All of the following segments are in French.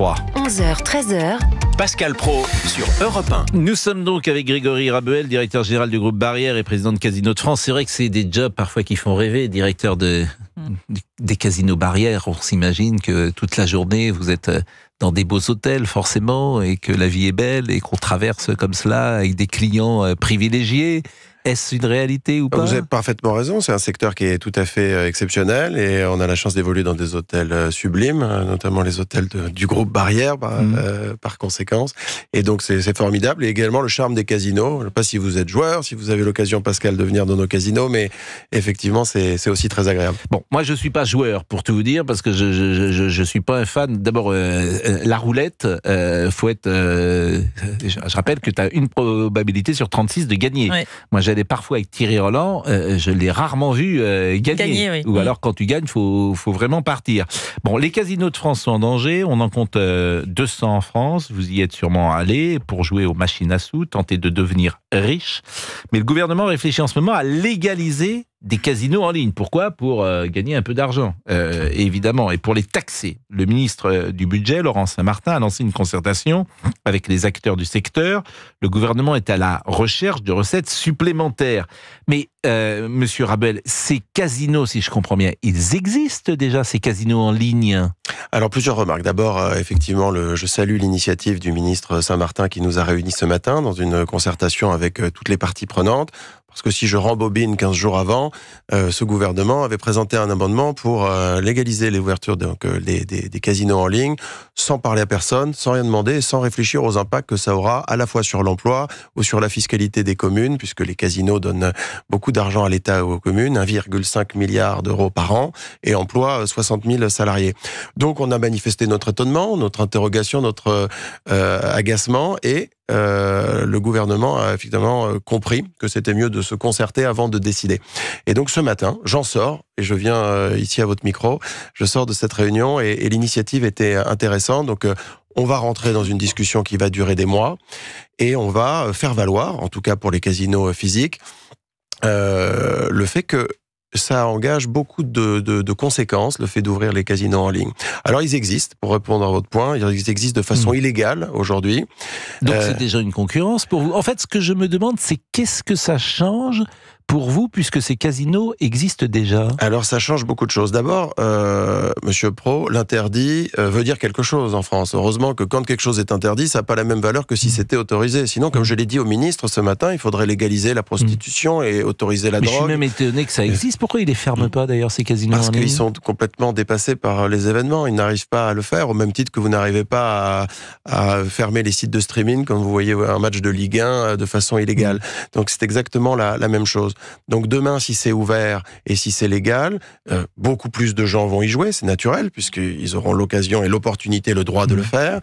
3. 11h, 13h. Pascal Praud sur Europe 1. Nous sommes donc avec Grégory Rabel, directeur général du groupe Barrière et président de Casino de France. C'est vrai que c'est des jobs parfois qui font rêver, directeur des casinos Barrière. On s'imagine que toute la journée vous êtes dans des beaux hôtels forcément et que la vie est belle et qu'on traverse comme cela avec des clients privilégiés. Est-ce une réalité ou pas ? Vous avez parfaitement raison, c'est un secteur qui est tout à fait exceptionnel et on a la chance d'évoluer dans des hôtels sublimes, notamment les hôtels du groupe Barrière par conséquence. Et donc c'est formidable. Et également le charme des casinos. Je ne sais pas si vous êtes joueur, si vous avez l'occasion, Pascal, de venir dans nos casinos, mais effectivement c'est aussi très agréable. Bon, moi je suis pas joueur pour tout vous dire parce que je suis pas un fan. D'abord la roulette, faut être. Je rappelle que tu as une probabilité sur 36 de gagner. Ouais. Moi j'allais parfois avec Thierry Roland, je l'ai rarement vu gagner. Oui. Ou alors quand tu gagnes, faut vraiment partir. Bon, les casinos de France sont en danger. On en compte 200 en France. Vous y êtes sûrement allés pour jouer aux machines à sous, tenter de devenir riche. Mais le gouvernement réfléchit en ce moment à légaliser des casinos en ligne. Pourquoi ? Pour gagner un peu d'argent, évidemment, et pour les taxer. Le ministre du Budget, Laurent Saint-Martin, a lancé une concertation avec les acteurs du secteur. Le gouvernement est à la recherche de recettes supplémentaires. Mais, monsieur Rabel, ces casinos, si je comprends bien, ils existent déjà, ces casinos en ligne ? Alors, plusieurs remarques. D'abord, effectivement, je salue l'initiative du ministre Saint-Martin qui nous a réunis ce matin dans une concertation avec toutes les parties prenantes. Parce que si je rembobine 15 jours avant, ce gouvernement avait présenté un amendement pour légaliser l'ouverture des casinos en ligne, sans parler à personne, sans rien demander, sans réfléchir aux impacts que ça aura à la fois sur l'emploi ou sur la fiscalité des communes, puisque les casinos donnent beaucoup d'argent à l'État et aux communes, 1,5 milliard d'euros par an, et emploient 60 000 salariés. Donc on a manifesté notre étonnement, notre interrogation, notre agacement, et le gouvernement a effectivement compris que c'était mieux de se concerter avant de décider. Et donc ce matin, j'en sors, et je viens ici à votre micro, je sors de cette réunion, et l'initiative était intéressante. Donc on va rentrer dans une discussion qui va durer des mois, et on va faire valoir, en tout cas pour les casinos physiques, le fait que ça engage beaucoup de conséquences, le fait d'ouvrir les casinos en ligne. Alors, ils existent, pour répondre à votre point, ils existent de façon illégale aujourd'hui. Donc, c'est déjà une concurrence pour vous. En fait, ce que je me demande, c'est qu'est-ce que ça change pour vous, puisque ces casinos existent déjà ? Alors, ça change beaucoup de choses. D'abord, Monsieur Praud, l'interdit veut dire quelque chose en France. Heureusement que quand quelque chose est interdit, ça n'a pas la même valeur que si c'était autorisé. Sinon, comme je l'ai dit au ministre ce matin, il faudrait légaliser la prostitution et autoriser la drogue. Je suis même étonné que ça existe. Pourquoi ils les ferment pas, d'ailleurs, ces casinos en ligne ? Parce qu'ils sont complètement dépassés par les événements. Ils n'arrivent pas à le faire, au même titre que vous n'arrivez pas à fermer les sites de streaming quand vous voyez un match de Ligue 1 de façon illégale. Donc, c'est exactement la même chose. Donc demain, si c'est ouvert et si c'est légal, beaucoup plus de gens vont y jouer, c'est naturel, puisqu'ils auront l'occasion et l'opportunité, le droit de le faire.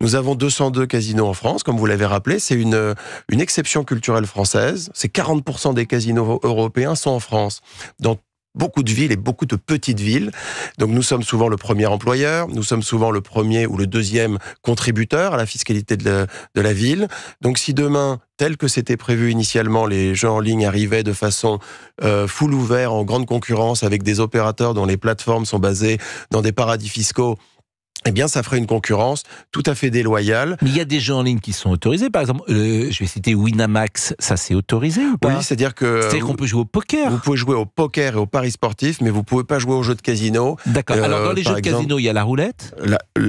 Nous avons 202 casinos en France, comme vous l'avez rappelé, c'est une exception culturelle française. C'est 40% des casinos européens sont en France, dans beaucoup de villes et beaucoup de petites villes. Donc nous sommes souvent le premier employeur, nous sommes souvent le premier ou le deuxième contributeur à la fiscalité de la ville. Donc si demain, tel que c'était prévu initialement, les jeux en ligne arrivaient de façon full ouvert, en grande concurrence avec des opérateurs dont les plateformes sont basées dans des paradis fiscaux, eh bien, ça ferait une concurrence tout à fait déloyale. Mais il y a des jeux en ligne qui sont autorisés. Par exemple, je vais citer Winamax, ça c'est autorisé ou pas ? Oui, c'est-à-dire qu'on peut jouer au poker. Vous pouvez jouer au poker et aux paris sportifs, mais vous ne pouvez pas jouer aux jeux de casino. D'accord. Alors, dans les jeux de casino, il y a la roulette ?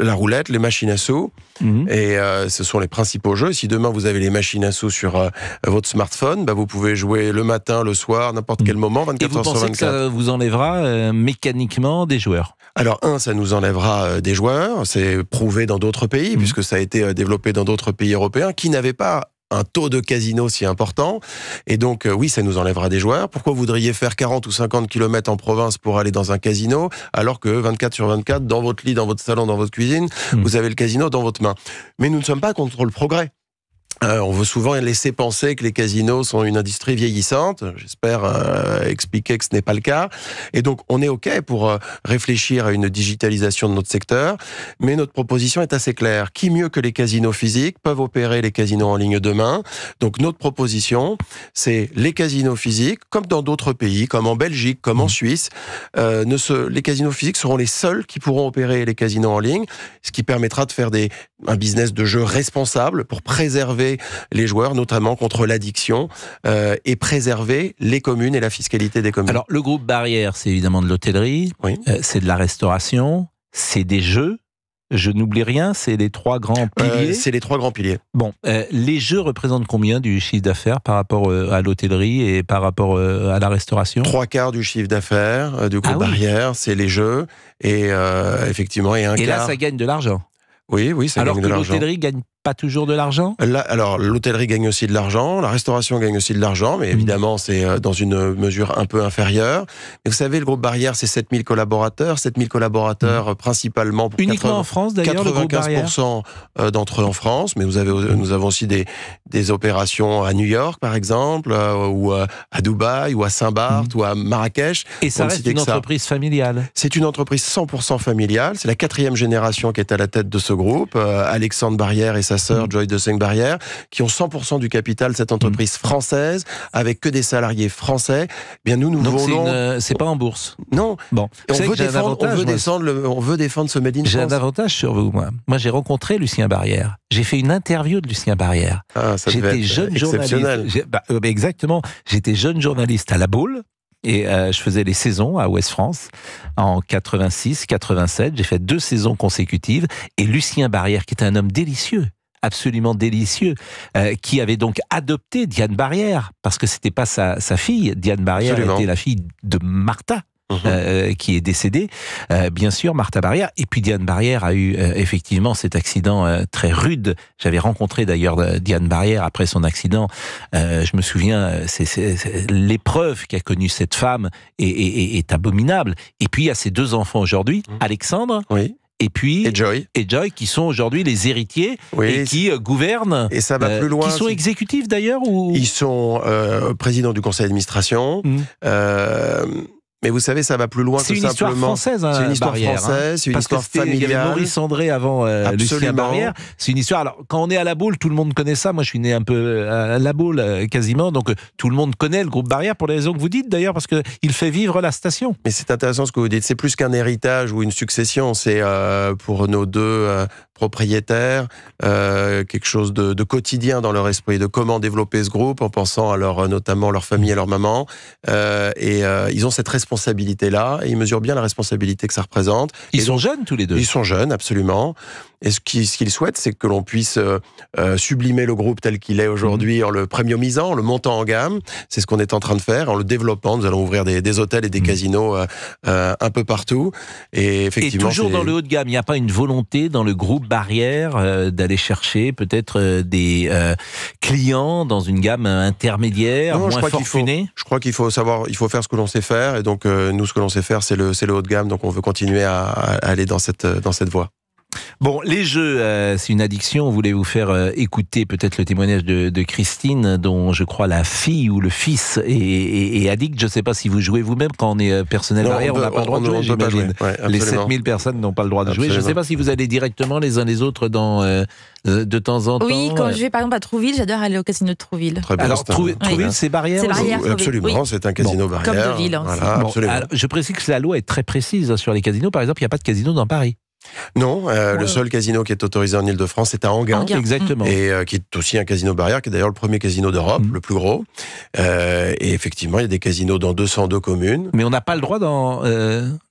La roulette, les machines à sous, et ce sont les principaux jeux. Si demain, vous avez les machines à sous sur votre smartphone, vous pouvez jouer le matin, le soir, n'importe quel moment, 24 heures sur 24. Et vous pensez que ça vous enlèvera mécaniquement des joueurs ? Alors, ça nous enlèvera des joueurs. C'est prouvé dans d'autres pays, puisque ça a été développé dans d'autres pays européens qui n'avaient pas un taux de casino si important. Et donc, oui, ça nous enlèvera des joueurs. Pourquoi vous voudriez faire 40 ou 50 km en province pour aller dans un casino, alors que 24 sur 24, dans votre lit, dans votre salon, dans votre cuisine, vous avez le casino dans votre main ? Mais nous ne sommes pas contre le progrès. On veut souvent laisser penser que les casinos sont une industrie vieillissante. J'espère expliquer que ce n'est pas le cas. Et donc, on est OK pour réfléchir à une digitalisation de notre secteur, mais notre proposition est assez claire. Qui mieux que les casinos physiques peuvent opérer les casinos en ligne demain? Donc, notre proposition, c'est les casinos physiques, comme dans d'autres pays, comme en Belgique, comme en Suisse. Les casinos physiques seront les seuls qui pourront opérer les casinos en ligne, ce qui permettra de faire un business de jeu responsable pour préserver les joueurs, notamment contre l'addiction, et préserver les communes et la fiscalité des communes. Alors, le groupe Barrière, c'est évidemment de l'hôtellerie, Oui. C'est de la restauration, c'est des jeux. Je n'oublie rien, c'est les 3 grands piliers. C'est les 3 grands piliers. Bon, les jeux représentent combien du chiffre d'affaires par rapport à l'hôtellerie et par rapport à la restauration? 3/4 du chiffre d'affaires du groupe Barrière, c'est les jeux, et effectivement, et un quart... Et là, ça gagne de l'argent. Oui, ça gagne de l'argent. Alors que l'hôtellerie gagne pas toujours de l'argent? Là, alors, l'hôtellerie gagne aussi de l'argent, la restauration gagne aussi de l'argent, mais évidemment, c'est dans une mesure un peu inférieure. Mais vous savez, le groupe Barrière, c'est 7000 collaborateurs, principalement pour uniquement en France, d'ailleurs, le groupe Barrière. 95% d'entre eux en France, mais nous avons aussi des opérations à New York, par exemple, ou à Dubaï, ou à Saint-Barth, ou à Marrakech. Et ça reste une entreprise familiale? C'est une entreprise 100% familiale, c'est la 4e génération qui est à la tête de ce groupe, Alexandre Barrière et sa sœur Joy de Barrière, qui ont 100% du capital de cette entreprise française, avec que des salariés français. Bien, nous donc voulons... c'est pas en bourse? Non. Bon. On veut défendre ce Made in France. J'ai un avantage sur vous, moi. Moi, j'ai rencontré Lucien Barrière. J'ai fait une interview de Lucien Barrière. J'étais jeune journaliste. Exactement. J'étais jeune journaliste à La Baule. Et je faisais les saisons à Ouest France en 86, 87. J'ai fait 2 saisons consécutives. Et Lucien Barrière, qui était un homme délicieux, absolument délicieux, qui avait donc adopté Diane Barrière, parce que c'était pas sa fille. Diane Barrière Absolument. Était la fille de Martha. Qui est décédée, bien sûr, Martha Barrière. Et puis Diane Barrière a eu effectivement cet accident très rude. J'avais rencontré d'ailleurs Diane Barrière après son accident. Je me souviens, l'épreuve qu'a connue cette femme est abominable. Et puis il y a ses 2 enfants aujourd'hui, Alexandre. Oui. Et Joy, qui sont aujourd'hui les héritiers et qui gouvernent. Et ça va plus loin. Qui sont exécutifs d'ailleurs ou... Ils sont présidents du conseil d'administration. Mais vous savez, ça va plus loin que simplement... C'est une histoire française, hein, c'est une histoire Barrière, française, c'est une histoire familiale. Il y avait Maurice André avant Lucien Barrière. C'est une histoire... Alors, quand on est à La Baule, tout le monde connaît ça. Moi, je suis né un peu à La Baule, quasiment. Donc, tout le monde connaît le groupe Barrière, pour les raisons que vous dites, d'ailleurs, parce qu'il fait vivre la station. Mais c'est intéressant ce que vous dites. C'est plus qu'un héritage ou une succession. C'est pour nos 2 propriétaires, quelque chose de quotidien dans leur esprit, de comment développer ce groupe en pensant à notamment leur famille et leur maman. Ils ont cette responsabilité-là et ils mesurent bien la responsabilité que ça représente. Ils sont jeunes tous les 2. Ils sont jeunes, absolument. Et ce qu'ils souhaitent, c'est que l'on puisse sublimer le groupe tel qu'il est aujourd'hui en le premiumisant, en le montant en gamme. C'est ce qu'on est en train de faire, en le développant. Nous allons ouvrir des hôtels et des casinos un peu partout. Et effectivement, toujours dans le haut de gamme. Il n'y a pas une volonté dans le groupe Barrière d'aller chercher peut-être des clients dans une gamme intermédiaire, moins fortunée? Je crois qu'il faut faire ce que l'on sait faire. Et donc, nous, ce que l'on sait faire, c'est le haut de gamme. Donc, on veut continuer à aller dans cette voie. Bon, les jeux, c'est une addiction. On voulait vous faire écouter peut-être le témoignage de Christine, dont je crois la fille ou le fils est addict. Je ne sais pas si vous jouez vous-même quand on est personnel Barrière, on n'a pas le droit de jouer, j'imagine. Les 7000 personnes n'ont pas le droit de jouer. Je ne sais pas si vous allez directement les uns les autres de temps en temps. Oui, quand je vais par exemple à Trouville, j'adore aller au casino de Trouville. Très bien. Alors, Trouville, c'est Barrière? C'est Barrière, absolument, c'est un casino Barrière. Comme de Ville. Voilà, absolument. Alors, je précise que la loi est très précise sur les casinos. Par exemple, il n'y a pas de casino dans Paris. Non, le seul casino qui est autorisé en Ile-de-France, c'est à Enghien. Exactement. Et qui est aussi un casino Barrière, qui est d'ailleurs le premier casino d'Europe, le plus gros. Et effectivement, il y a des casinos dans 202 communes. Mais on n'a pas le droit dans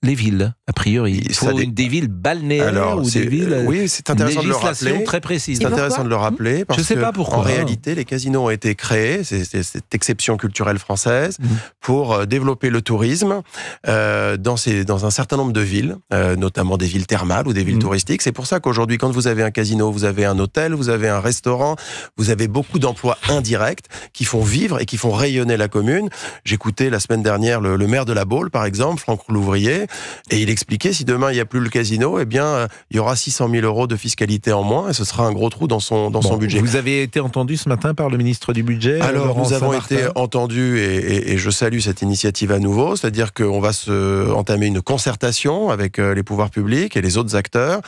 les villes, a priori. Il faut des villes balnéaires ou des villes... Oui, c'est intéressant de le rappeler. Très précise. C'est intéressant de le rappeler parce je sais pas pourquoi. En réalité, les casinos ont été créés, c'est cette exception culturelle française, pour développer le tourisme dans un certain nombre de villes, notamment des villes thermales, régionales ou des villes touristiques. C'est pour ça qu'aujourd'hui, quand vous avez un casino, vous avez un hôtel, vous avez un restaurant, vous avez beaucoup d'emplois indirects qui font vivre et qui font rayonner la commune. J'écoutais la semaine dernière le maire de La Baule, par exemple, Franck Louvrier, et il expliquait si demain il n'y a plus le casino, eh bien, il y aura 600 000 € de fiscalité en moins et ce sera un gros trou dans son budget. Vous avez été entendu ce matin par le ministre du Budget. Alors, Laurent nous avons Saint-Martin. été entendus et je salue cette initiative à nouveau, c'est-à-dire qu'on va entamer une concertation avec les pouvoirs publics et les autres acteurs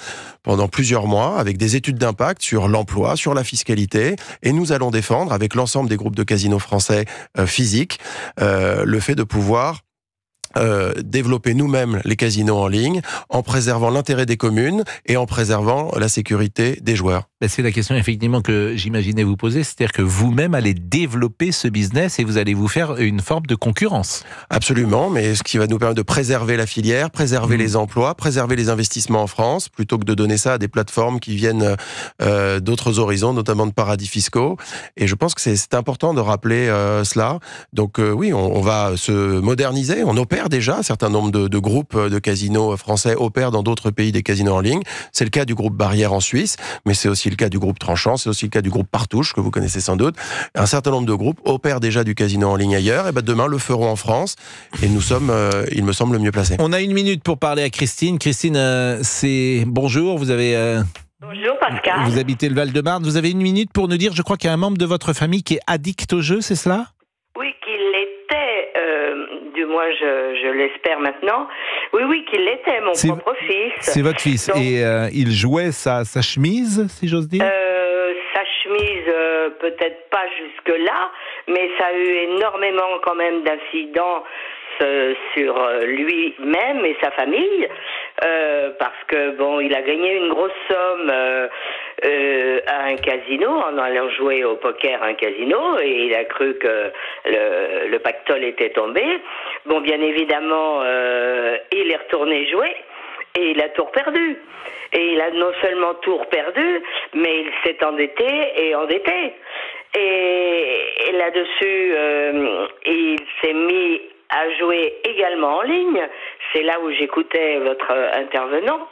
pendant plusieurs mois avec des études d'impact sur l'emploi, sur la fiscalité, et nous allons défendre avec l'ensemble des groupes de casinos français physiques le fait de pouvoir développer nous-mêmes les casinos en ligne en préservant l'intérêt des communes et en préservant la sécurité des joueurs. C'est la question effectivement que j'imaginais vous poser, c'est-à-dire que vous-même allez développer ce business et vous allez vous faire une forme de concurrence. Absolument, mais ce qui va nous permettre de préserver la filière, préserver les emplois, préserver les investissements en France, plutôt que de donner ça à des plateformes qui viennent d'autres horizons, notamment de paradis fiscaux. Et je pense que c'est important de rappeler cela. Donc oui, on va se moderniser, on opère déjà, un certain nombre de groupes de casinos français opèrent dans d'autres pays des casinos en ligne. C'est le cas du groupe Barrière en Suisse, mais c'est aussi le cas du groupe Tranchant, c'est aussi le cas du groupe Partouche, que vous connaissez sans doute. Un certain nombre de groupes opèrent déjà du casino en ligne ailleurs, et demain le feront en France, et nous sommes, il me semble, le mieux placés. On a 1 minute pour parler à Christine. Christine, bonjour, vous avez... Bonjour Pascal. Vous habitez le Val-de-Marne, vous avez 1 minute pour nous dire, je crois qu'il y a un membre de votre famille qui est addict au jeu, c'est cela ? Oui, qu'il l'était, du moins je l'espère maintenant. Oui, qu'il l'était, mon propre fils. C'est votre fils. Donc, et il jouait sa chemise, si j'ose dire sa chemise, peut-être pas jusque-là, mais ça a eu énormément quand même d'incidents sur lui-même et sa famille, parce que bon, il a gagné une grosse somme à un casino en allant jouer au poker à un casino, et il a cru que le pactole était tombé. Bon, bien évidemment, il est retourné jouer et il a tout perdu. Et il a non seulement tout perdu, mais il s'est endetté. Et là-dessus, il s'est mis à jouer également en ligne. C'est là où j'écoutais votre intervenant.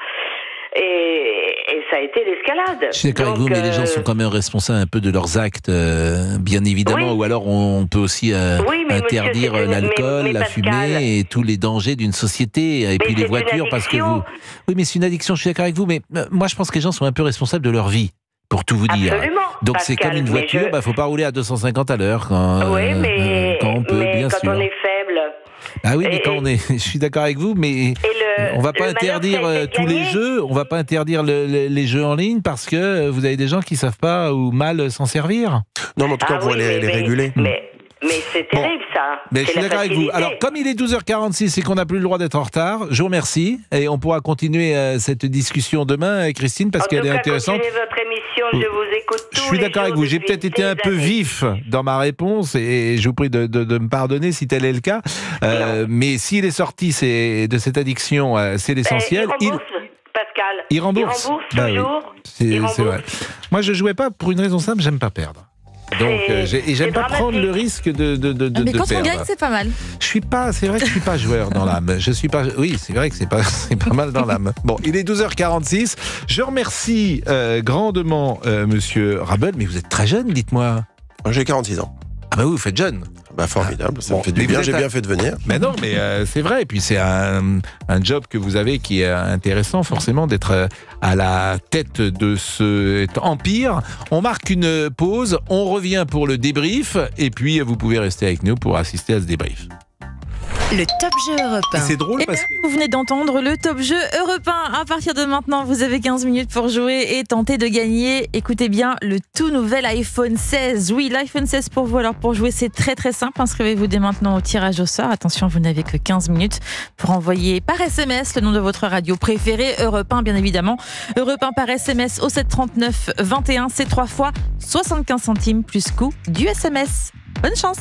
Et ça a été l'escalade. Je suis d'accord avec vous, mais les gens sont quand même responsables un peu de leurs actes, bien évidemment. Oui. Ou alors on peut aussi interdire l'alcool, la fumée et tous les dangers d'une société. Et puis les voitures, parce que vous... Oui, mais c'est une addiction, je suis d'accord avec vous. Mais moi, je pense que les gens sont un peu responsables de leur vie, pour tout vous dire. Absolument. Donc c'est comme une voiture, faut pas rouler à 250 à l'heure quand on peut, bien sûr. Quand on est faible... Ah oui, mais quand on est, je suis d'accord avec vous, mais on va pas interdire tous les jeux, on va pas interdire les jeux en ligne parce que vous avez des gens qui savent pas ou mal s'en servir. Non, mais en tout cas, on pourrait les réguler. Mais c'est terrible, ça. Mais je suis d'accord avec vous. Alors, comme il est 12h46 et qu'on n'a plus le droit d'être en retard, je vous remercie et on pourra continuer cette discussion demain, Christine, parce qu'elle est intéressante. Continuez votre émission, je vous écoute tous. Je suis d'accord avec vous. J'ai peut-être été un peu vif dans ma réponse et je vous prie de me pardonner si tel est le cas. Mais s'il est sorti de cette addiction, c'est l'essentiel. Pascal. Il rembourse. Toujours. Oui. C'est vrai. Moi, je jouais pas pour une raison simple, j'aime pas perdre. Donc, j'aime pas prendre le risque de mais quand perdre. on gagne, c'est pas mal. C'est vrai que je suis pas joueur dans l'âme. Oui, c'est vrai que c'est pas mal dans l'âme. Bon, il est 12h46. Je remercie grandement Monsieur Rabel, mais vous êtes très jeune, dites-moi. J'ai 46 ans. Ah bah oui, vous faites jeune. Bah formidable, ça me fait du bien, j'ai bien fait de venir. Mais non, mais c'est vrai, et puis c'est un job que vous avez qui est intéressant forcément d'être à la tête de cet empire. On marque une pause, on revient pour le débrief, et puis vous pouvez rester avec nous pour assister à ce débrief. Le Top Jeu Europe 1. C'est drôle parce que... Vous venez d'entendre le Top Jeu Europe 1. À partir de maintenant, vous avez 15 minutes pour jouer et tenter de gagner. Écoutez bien, le tout nouvel iPhone 16. Oui, l'iPhone 16 pour vous. Alors pour jouer, c'est très très simple. Inscrivez-vous dès maintenant au tirage au sort. Attention, vous n'avez que 15 minutes pour envoyer par SMS le nom de votre radio préférée, Europe 1 bien évidemment. Europe 1 par SMS au 739 21. C'est 3 fois 75 centimes plus coût du SMS. Bonne chance.